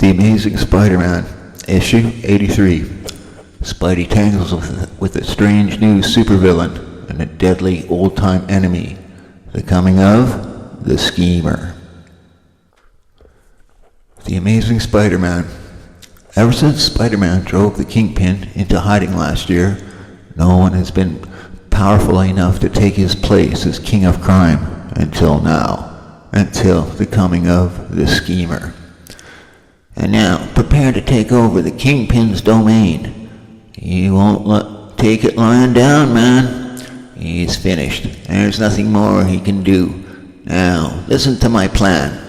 The Amazing Spider-Man, Issue 83. Spidey tangles with a strange new supervillain and a deadly old-time enemy. The coming of the Schemer. The Amazing Spider-Man. Ever since Spider-Man drove the Kingpin into hiding last year, no one has been powerful enough to take his place as King of Crime until now. Until the coming of the Schemer. And now, prepare to take over the Kingpin's domain. He won't take it lying down, man. He's finished. There's nothing more he can do. Now, listen to my plan.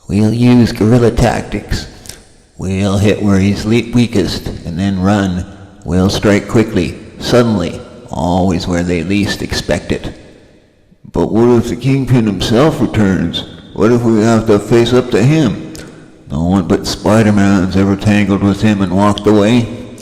We'll use guerrilla tactics. We'll hit where he's weakest, and then run. We'll strike quickly, suddenly, always where they least expect it. But what if the Kingpin himself returns? What if we have to face up to him? No one but Spider-Man's ever tangled with him and walked away.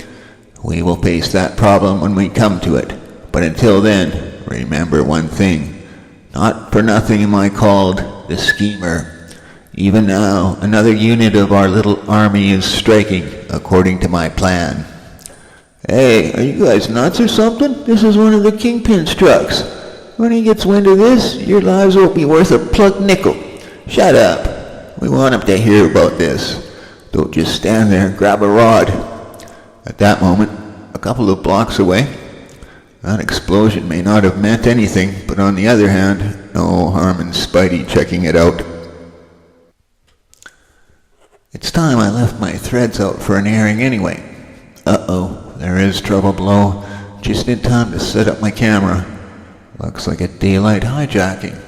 We will face that problem when we come to it. But until then, remember one thing. Not for nothing am I called the Schemer. Even now, another unit of our little army is striking, according to my plan. Hey, are you guys nuts or something? This is one of the Kingpin's trucks. When he gets wind of this, your lives won't be worth a plugged nickel. Shut up. We want him to hear about this. Don't just stand there and grab a rod. At that moment, a couple of blocks away, that explosion may not have meant anything, but on the other hand, no harm in Spidey checking it out. It's time I left my threads out for an airing anyway. Uh-oh, there is trouble below. Just in time to set up my camera. Looks like a daylight hijacking.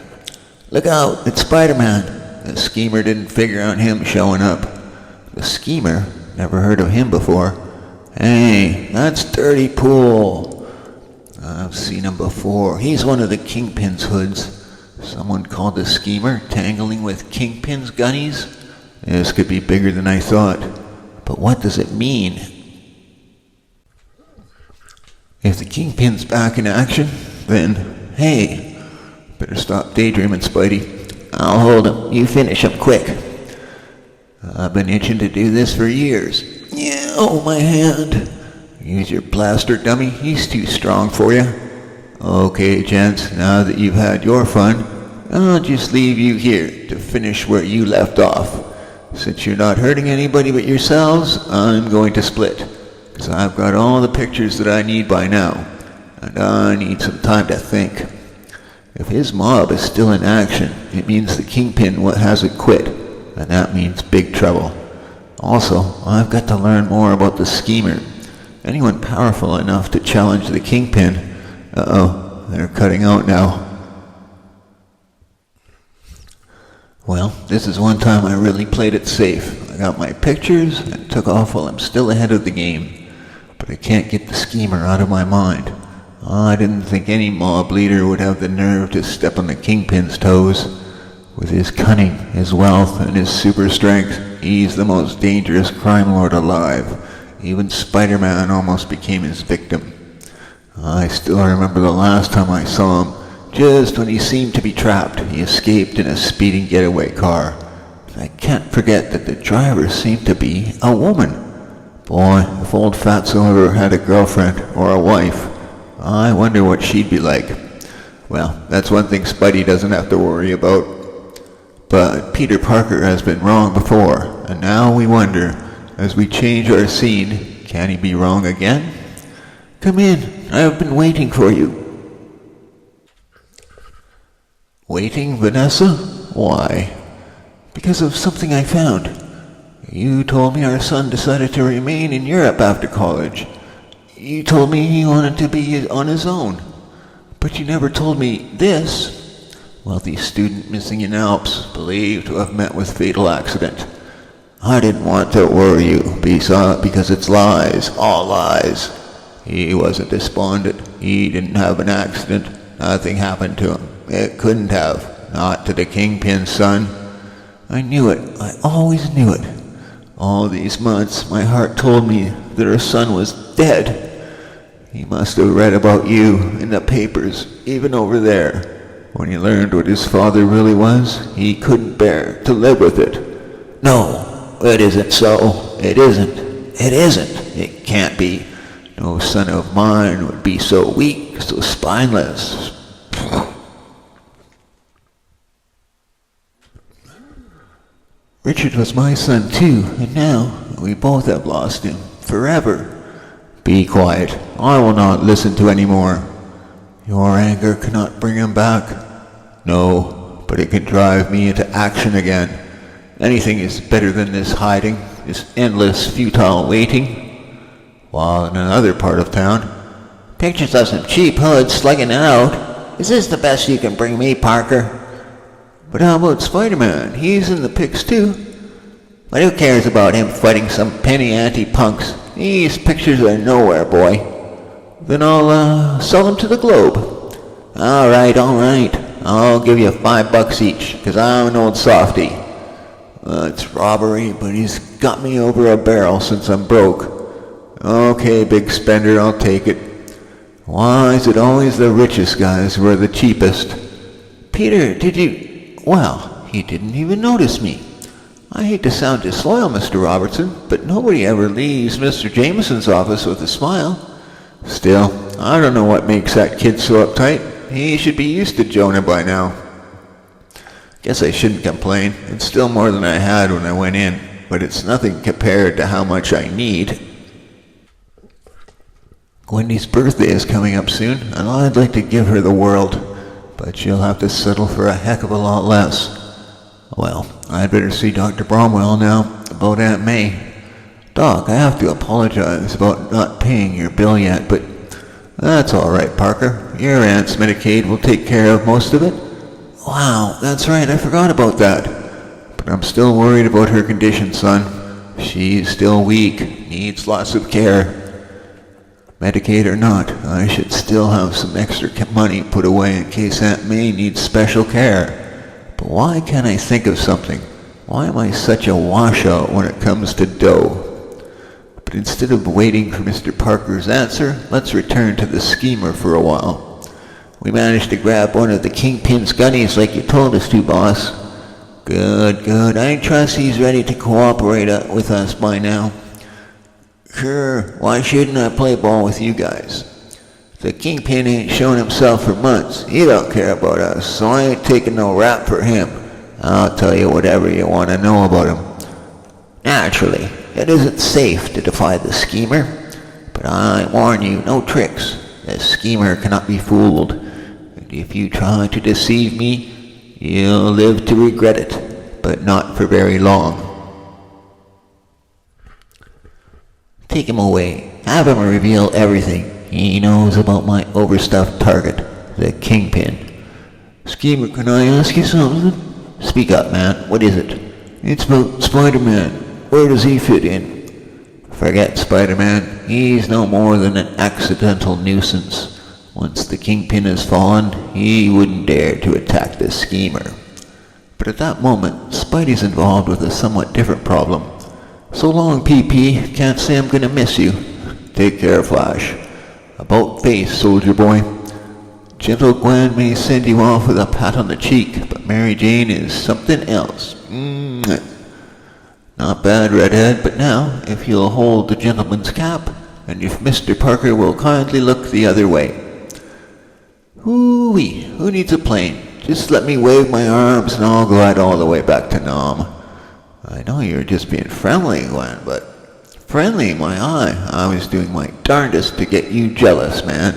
Look out, it's Spider-Man. The Schemer didn't figure on him showing up. The Schemer? Never heard of him before. Hey, that's Dirty Pool. I've seen him before. He's one of the Kingpin's hoods. Someone called the Schemer tangling with Kingpin's gunnies? This could be bigger than I thought. But what does it mean? If the Kingpin's back in action, then, hey, better stop daydreaming, Spidey. I'll hold him. You finish him quick. I've been itching to do this for years. Yeah, oh, my hand. Use your blaster, dummy. He's too strong for you. Okay, gents, now that you've had your fun, I'll just leave you here to finish where you left off. Since you're not hurting anybody but yourselves, I'm going to split. Because I've got all the pictures that I need by now. And I need some time to think. If his mob is still in action, it means the Kingpin hasn't quit, and that means big trouble. Also, I've got to learn more about the Schemer. Anyone powerful enough to challenge the Kingpin? Uh-oh, they're cutting out now. Well, this is one time I really played it safe. I got my pictures and took off while I'm still ahead of the game. But I can't get the Schemer out of my mind. I didn't think any mob leader would have the nerve to step on the Kingpin's toes. With his cunning, his wealth, and his super strength, he's the most dangerous crime lord alive. Even Spider-Man almost became his victim. I still remember the last time I saw him. Just when he seemed to be trapped, he escaped in a speeding getaway car. I can't forget that the driver seemed to be a woman. Boy, if old Fatso ever had a girlfriend or a wife, I wonder what she'd be like. Well, that's one thing Spidey doesn't have to worry about. But Peter Parker has been wrong before, and now we wonder, as we change our scene, can he be wrong again? Come in, I've been waiting for you. Waiting, Vanessa? Why? Because of something I found. You told me our son decided to remain in Europe after college. You told me he wanted to be on his own. But you never told me this. Wealthy student missing in Alps, believed to have met with fatal accident. I didn't want to worry you, because it's lies, all lies. He wasn't despondent. He didn't have an accident. Nothing happened to him. It couldn't have. Not to the Kingpin's son. I knew it. I always knew it. All these months, my heart told me that her son was dead. He must have read about you in the papers, even over there. when he learned what his father really was, he couldn't bear to live with it. No, it isn't so. It isn't. It isn't. It can't be. No son of mine would be so weak, so spineless. Richard was my son too, and now we both have lost him forever. Be quiet. I will not listen to any more. Your anger cannot bring him back. No, but it can drive me into action again. Anything is better than this hiding, this endless, futile waiting. While in another part of town, pictures of some cheap hoods slugging it out. Is this the best you can bring me, Parker? But how about Spider-Man? He's in the pics too. But who cares about him fighting some penny anti-punks? These pictures are nowhere, boy. Then I'll sell them to the Globe. All right. I'll give you $5 each, 'cause I'm an old softy. It's robbery, but he's got me over a barrel since I'm broke. Okay, big spender, I'll take it. Why is it always the richest guys who are the cheapest? Peter, did you... Well, he didn't even notice me. I hate to sound disloyal, Mr. Robertson, but nobody ever leaves Mr. Jameson's office with a smile. Still, I don't know what makes that kid so uptight. He should be used to Jonah by now. Guess I shouldn't complain. It's still more than I had when I went in, but it's nothing compared to how much I need. Gwendy's birthday is coming up soon, and I'd like to give her the world, but she'll have to settle for a heck of a lot less. Well, I'd better see Dr. Bromwell now about Aunt May. Doc, I have to apologize about not paying your bill yet, but that's all right, Parker. Your aunt's Medicaid will take care of most of it. Wow, that's right, I forgot about that. But I'm still worried about her condition, son. She's still weak, needs lots of care. Medicaid or not, I should still have some extra money put away in case Aunt May needs special care. But why can't I think of something? Why am I such a washout when it comes to dough? But instead of waiting for Mr. Parker's answer, let's return to the schemer for a while. We managed to grab one of the Kingpin's gunnies like you told us to, boss. Good. I trust he's ready to cooperate with us by now. Sure, why shouldn't I play ball with you guys? The Kingpin ain't shown himself for months. He don't care about us, so I ain't taking no rap for him. I'll tell you whatever you want to know about him. Naturally, it isn't safe to defy the schemer, but I warn you, no tricks. The schemer cannot be fooled, and if you try to deceive me, you'll live to regret it, but not for very long. Take him away. Have him reveal everything he knows about my overstuffed target, the Kingpin. Schemer, can I ask you something? Speak up, man. What is it? It's about Spider-Man. Where does he fit in? Forget Spider-Man. He's no more than an accidental nuisance. Once the Kingpin has fallen, he wouldn't dare to attack the schemer. But at that moment, Spidey's involved with a somewhat different problem. So long, PP. Can't say I'm gonna miss you. Take care, Flash. About face, soldier boy. Gentle Gwen may send you off with a pat on the cheek, but Mary Jane is something else. Not bad, Redhead, but now, if you'll hold the gentleman's cap, and if Mr. Parker will kindly look the other way. Hoo-wee, who needs a plane? Just let me wave my arms and I'll glide all the way back to Nam. I know you're just being friendly, Gwen, but... Friendly, my eye. I was doing my darndest to get you jealous, man.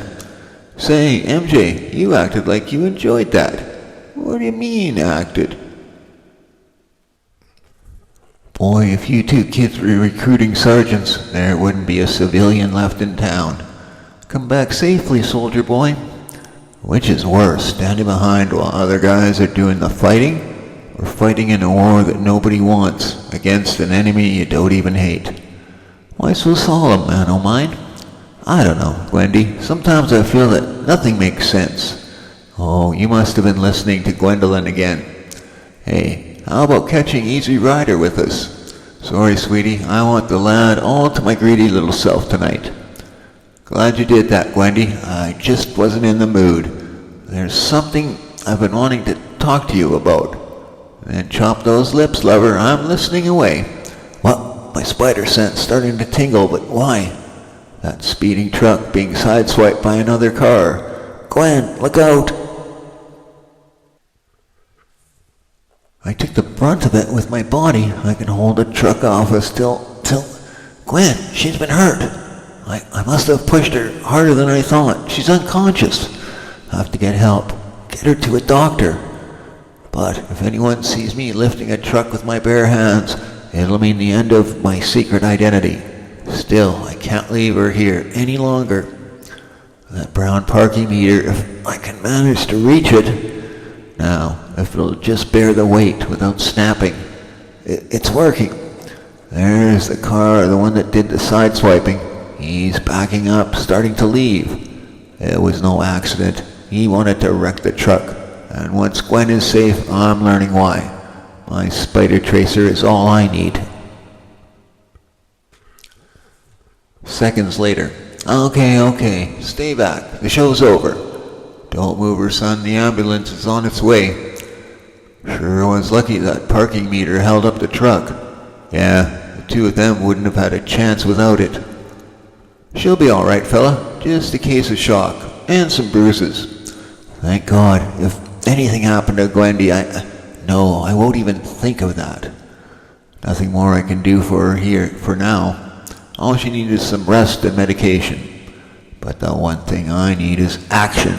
Say, MJ, you acted like you enjoyed that. What do you mean, acted? Boy, if you two kids were recruiting sergeants, there wouldn't be a civilian left in town. Come back safely, soldier boy. Which is worse, standing behind while other guys are doing the fighting, or fighting in a war that nobody wants, against an enemy you don't even hate? Why so solemn, man o' mine? I don't know, Gwendy. Sometimes I feel that nothing makes sense. Oh, you must have been listening to Gwendolyn again. Hey, how about catching Easy Rider with us? Sorry, sweetie, I want the lad all to my greedy little self tonight. Glad you did that, Gwendy. I just wasn't in the mood. There's something I've been wanting to talk to you about. Then chop those lips, lover. I'm listening away. What? My spider sense starting to tingle, but why? That speeding truck being sideswiped by another car. Gwen, look out! I took the brunt of it with my body. I can hold a truck off us till... Gwen, she's been hurt. I must have pushed her harder than I thought. She's unconscious. I have to get help. Get her to a doctor. But if anyone sees me lifting a truck with my bare hands, it'll mean the end of my secret identity. Still, I can't leave her here any longer. That brown parking meter, if I can manage to reach it. Now, if it'll just bear the weight without snapping. It's working. There's the car, the one that did the sideswiping. He's backing up, starting to leave. It was no accident. He wanted to wreck the truck. And once Gwen is safe, I'm learning why. My spider tracer is all I need. Seconds later. Okay. Stay back. The show's over. Don't move her, son. The ambulance is on its way. Sure was lucky that parking meter held up the truck. Yeah, the two of them wouldn't have had a chance without it. She'll be all right, fella. Just a case of shock. And some bruises. Thank God. If anything happened to Gwendy, No, I won't even think of that. Nothing more I can do for her here, for now. All she needs is some rest and medication. But the one thing I need is action.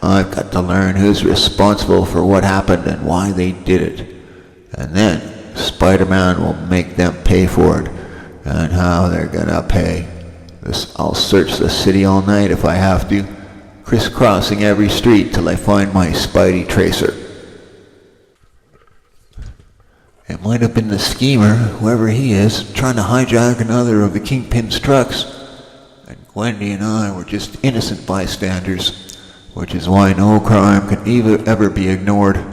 I've got to learn who's responsible for what happened and why they did it. And then Spider-Man will make them pay for it. And how they're gonna pay. I'll search the city all night if I have to, crisscrossing every street till I find my Spidey tracer. It might have been the schemer, whoever he is, trying to hijack another of the Kingpin's trucks. And Gwendy and I were just innocent bystanders, which is why no crime can ever be ignored,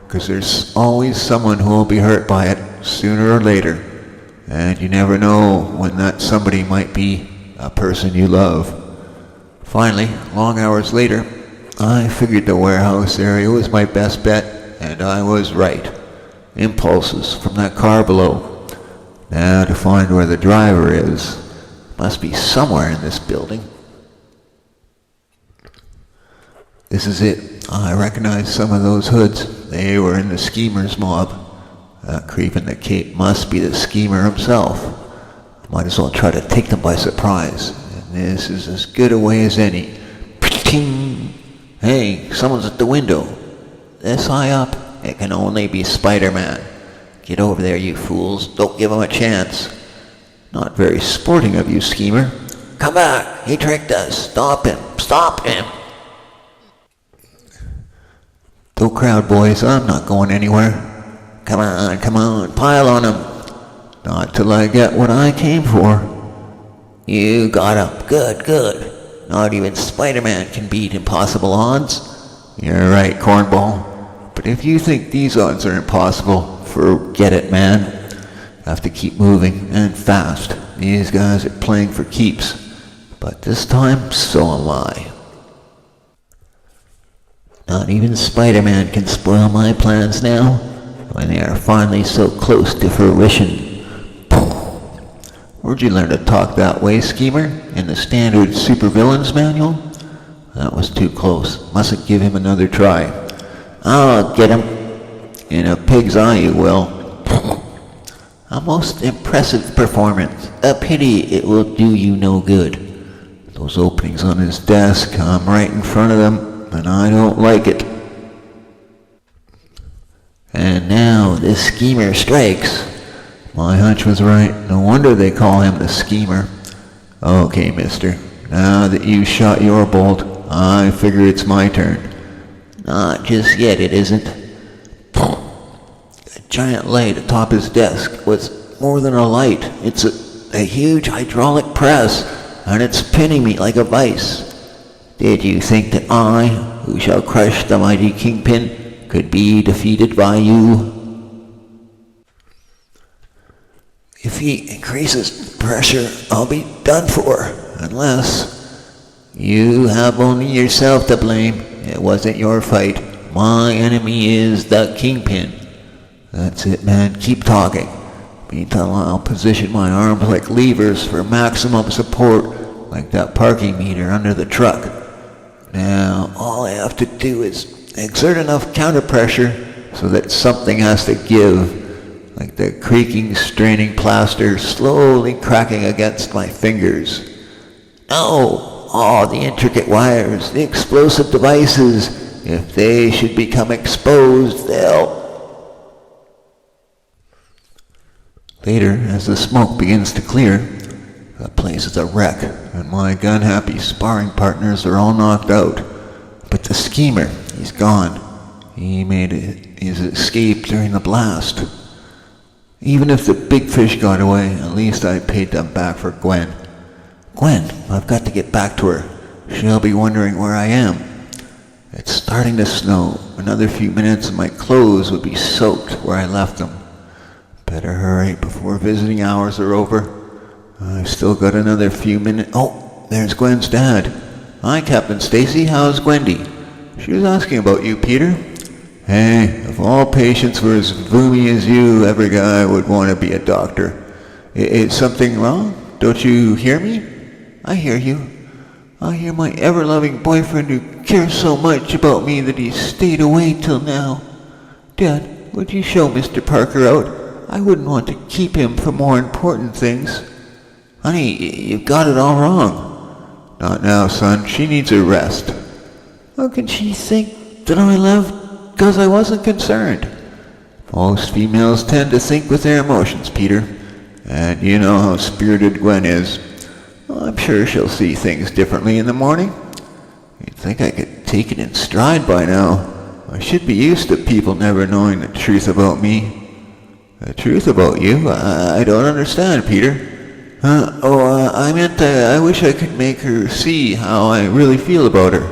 because there's always someone who will be hurt by it, sooner or later. And you never know when that somebody might be a person you love. Finally, long hours later, I figured the warehouse area was my best bet, and I was right. Impulses from that car below. Now to find where the driver is. Must be somewhere in this building. This is it. I recognize some of those hoods. They were in the schemer's mob. That creep in the cape must be the schemer himself. Might as well try to take them by surprise. And this is as good a way as any. Ting! Hey, someone's at the window. This high up? It can only be Spider-Man. Get over there, you fools. Don't give him a chance. Not very sporting of you, schemer. Come back. He tricked us. Stop him. Stop him. Don't crowd, boys. I'm not going anywhere. Come on. Pile on him. Not till I get what I came for. You got him. Good. Not even Spider-Man can beat impossible odds. You're right, cornball. But if you think these odds are impossible, forget it, man. Have to keep moving, and fast. These guys are playing for keeps. But this time, so am I. Not even Spider-Man can spoil my plans now, when they are finally so close to fruition. Where'd you learn to talk that way, schemer? In the standard supervillains manual? That was too close. Mustn't give him another try. I'll get him. In a pig's eye, you will. A most impressive performance. A pity it will do you no good. Those openings on his desk, I'm right in front of them, and I don't like it. And now this schemer strikes. My hunch was right. No wonder they call him the schemer. Okay, mister. Now that you shot your bolt, I figure it's my turn. Not just yet, it isn't. The giant light atop his desk was more than a light. It's a huge hydraulic press, and it's pinning me like a vice. Did you think that I, who shall crush the mighty Kingpin, could be defeated by you? If he increases pressure, I'll be done for, unless... You have only yourself to blame. It wasn't your fight, My enemy is the Kingpin. That's it, man. Keep talking. Meantime, I'll position my arms like levers for maximum support, like that parking meter under the truck. Now, all I have to do is exert enough counter pressure so that something has to give, like the creaking, straining plaster slowly cracking against my fingers. Oh, the intricate wires, the explosive devices. If they should become exposed, they'll... Later, as the smoke begins to clear, the place is a wreck, and my gun-happy sparring partners are all knocked out. But the schemer, he's gone. He made his escape during the blast. Even if the big fish got away, at least I paid them back for Gwen. Gwen, I've got to get back to her. She'll be wondering where I am. It's starting to snow. Another few minutes and my clothes would be soaked where I left them. Better hurry before visiting hours are over. I've still got another few minutes. Oh, there's Gwen's dad. Hi, Captain Stacy. How's Gwendy? She was asking about you, Peter. Hey, if all patients were as voomy as you, every guy would want to be a doctor. Is something wrong? Don't you hear me? I hear you. I hear my ever-loving boyfriend who cares so much about me that he stayed away till now. Dad, would you show Mr. Parker out? I wouldn't want to keep him for more important things. Honey, you've got it all wrong. Not now, son. She needs a rest. How can she think that I left because I wasn't concerned? Most females tend to think with their emotions, Peter. And you know how spirited Gwen is. Well, I'm sure she'll see things differently in the morning. You'd think I could take it in stride by now. I should be used to people never knowing the truth about me. The truth about you? I don't understand, Peter. I meant I wish I could make her see how I really feel about her.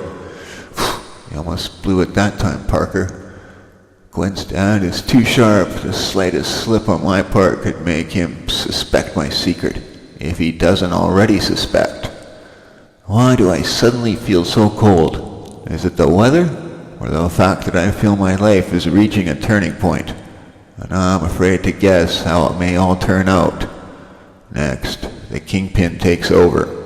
You almost blew it that time, Parker. Gwen's dad is too sharp. The slightest slip on my part could make him suspect my secret, if he doesn't already suspect. Why do I suddenly feel so cold? Is it the weather, or the fact that I feel my life is reaching a turning point? And I'm afraid to guess how it may all turn out. Next, the Kingpin takes over.